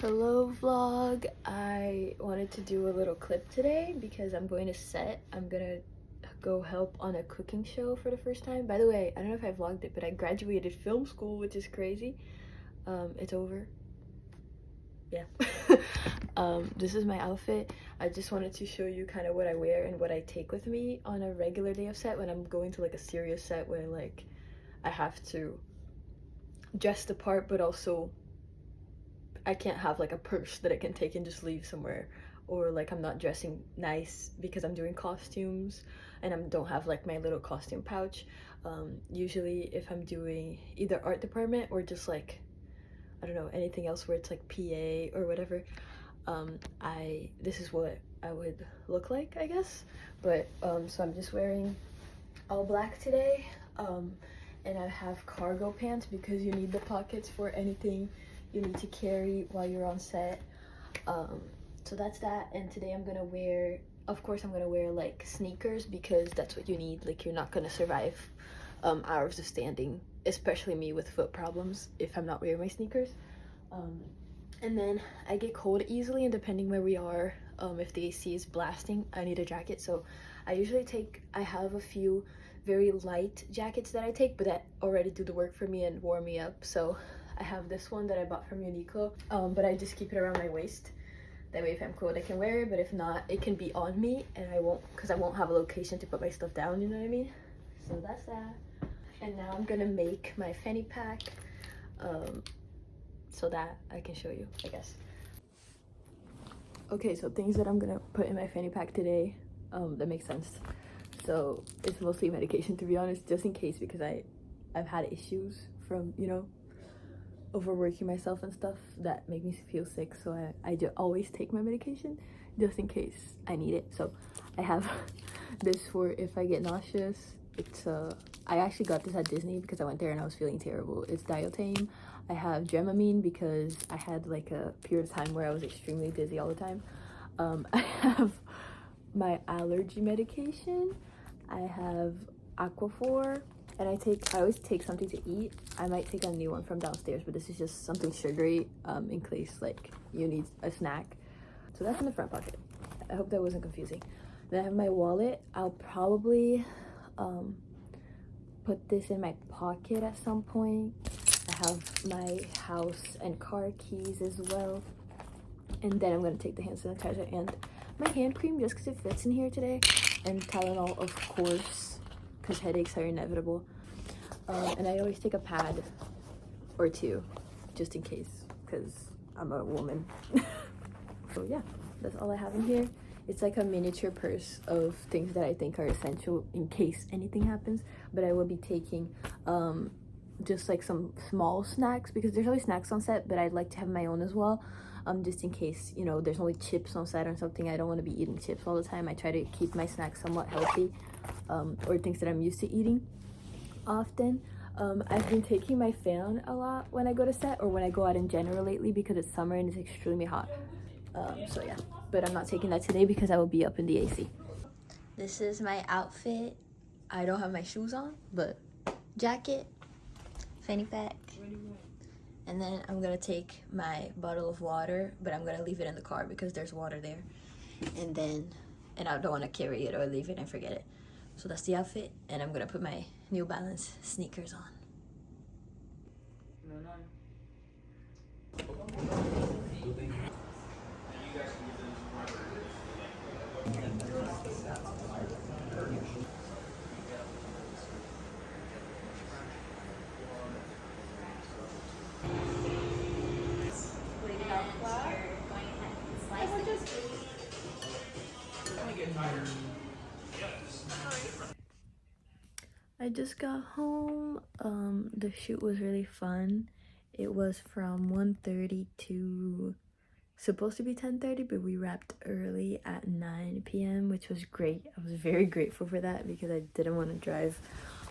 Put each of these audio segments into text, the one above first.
Hello vlog. I wanted to do a little clip today because I'm going to set. I'm gonna go help on a cooking show for the first time. By the way, I don't know if I vlogged it, but I graduated film school, which is crazy. It's over. Yeah. This is my outfit. I just wanted to show you kind of what I wear and what I take with me on a regular day of set when I'm going to like a serious set where like I have to dress the part, but also I can't have like a purse that I can take and just leave somewhere, or like I'm not dressing nice because I'm doing costumes and I don't have like my little costume pouch. Usually if I'm doing either art department or just like, I don't know, anything else where it's like PA or whatever, this is what I would look like, I guess. But so I'm just wearing all black today, and I have cargo pants because you need the pockets for anything you need to carry while you're on set. So that's that. And today I'm gonna wear, of course I'm gonna wear like sneakers because that's what you need. Like you're not gonna survive hours of standing, especially me with foot problems, if I'm not wearing my sneakers. And then I get cold easily, and depending where we are, if the AC is blasting, I need a jacket. So I have a few very light jackets that I take, but that already do the work for me and warm me up. So I have this one that I bought from Uniqlo, but I just keep it around my waist. That way if I'm cold I can wear it, but if not, it can be on me and I won't have a location to put my stuff down, you know what I mean? So that's that. And now I'm gonna make my fanny pack, so that I can show you, I guess. Okay, so things that I'm gonna put in my fanny pack today, that makes sense. So it's mostly medication, to be honest, just in case, because I've had issues from, you know, overworking myself and stuff that make me feel sick. So I do always take my medication just in case I need it. So I have this for if I get nauseous. It's I actually got this at Disney because I went there and I was feeling terrible. It's Diotame. I have Dramamine because I had like a period of time where I was extremely dizzy all the time. I have my allergy medication. I have Aquaphor, and I always take something to eat. I might take a new one from downstairs, but this is just something sugary, in case like you need a snack. So that's in the front pocket. I hope that wasn't confusing. Then I have my wallet. I'll probably put this in my pocket at some point. I have my house and car keys as well. And then I'm gonna take the hand sanitizer and my hand cream just because it fits in here today. And Tylenol, of course, because headaches are inevitable. And I always take a pad or two just in case, because I'm a woman. So yeah, that's all I have in here. It's like a miniature purse of things that I think are essential in case anything happens. But I will be taking just like some small snacks, because there's always snacks on set, but I'd like to have my own as well, just in case, you know, there's only chips on set or something. I don't want to be eating chips all the time. I try to keep my snacks somewhat healthy, or things that I'm used to eating often. I've been taking my fan a lot when I go to set or when I go out in general lately because it's summer and it's extremely hot. So yeah, but I'm not taking that today because I will be up in the AC. This is my outfit. I don't have my shoes on, but jacket, fanny pack, and then I'm gonna take my bottle of water, but I'm gonna leave it in the car because there's water there. And I don't want to carry it or leave it and forget it. So that's the outfit, and I'm gonna put my New Balance sneakers on. I just got home. The shoot was really fun. It was from 1:30 to supposed to be 10:30, but we wrapped early at 9 p.m., which was great. I was very grateful for that because I didn't want to drive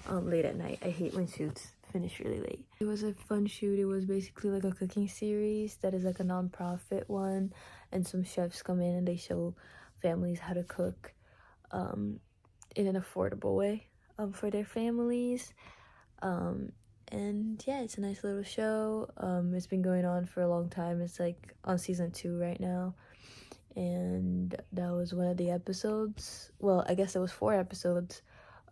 late at night. I hate when shoots finish really late. It was a fun shoot. It was basically like a cooking series that is like a non-profit one, and some chefs come in and they show families how to cook in an affordable way for their families. And yeah, it's a nice little show. It's been going on for a long time. It's like on season 2 right now. And that was one of the episodes. Well, I guess there was 4 episodes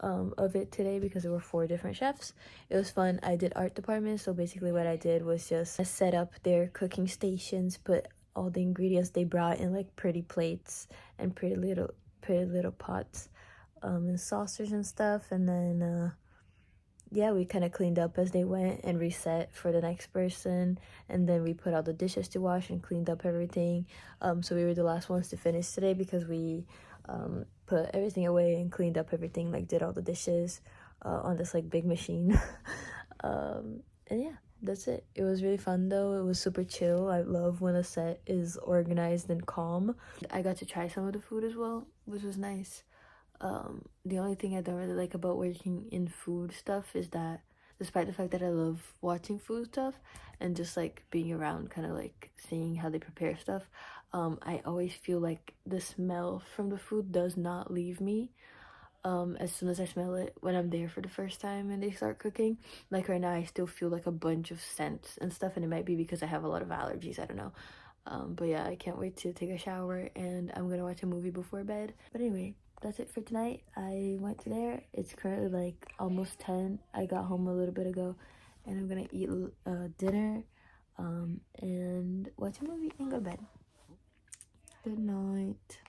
of it today because there were 4 different chefs. It was fun. I did art department, so basically what I did was just set up their cooking stations, put all the ingredients they brought in like pretty plates and pretty little pots, and saucers and stuff, and then yeah, we kind of cleaned up as they went and reset for the next person, and then we put all the dishes to wash and cleaned up everything. So we were the last ones to finish today because we put everything away and cleaned up everything, like did all the dishes on this like big machine. And yeah, that's it. It was really fun though. It was super chill. I love when a set is organized and calm. I got to try some of the food as well, which was nice. The only thing I don't really like about working in food stuff is that despite the fact that I love watching food stuff and just like being around, kind of like seeing how they prepare stuff, I always feel like the smell from the food does not leave me as soon as I smell it when I'm there for the first time and they start cooking. Like right now I still feel like a bunch of scents and stuff, and it might be because I have a lot of allergies, I don't know. But yeah, I can't wait to take a shower and I'm gonna watch a movie before bed. But anyway, that's it for tonight. I went to there. It's currently like almost 10. I got home a little bit ago and I'm gonna eat dinner and watch a movie and go to bed. Good night.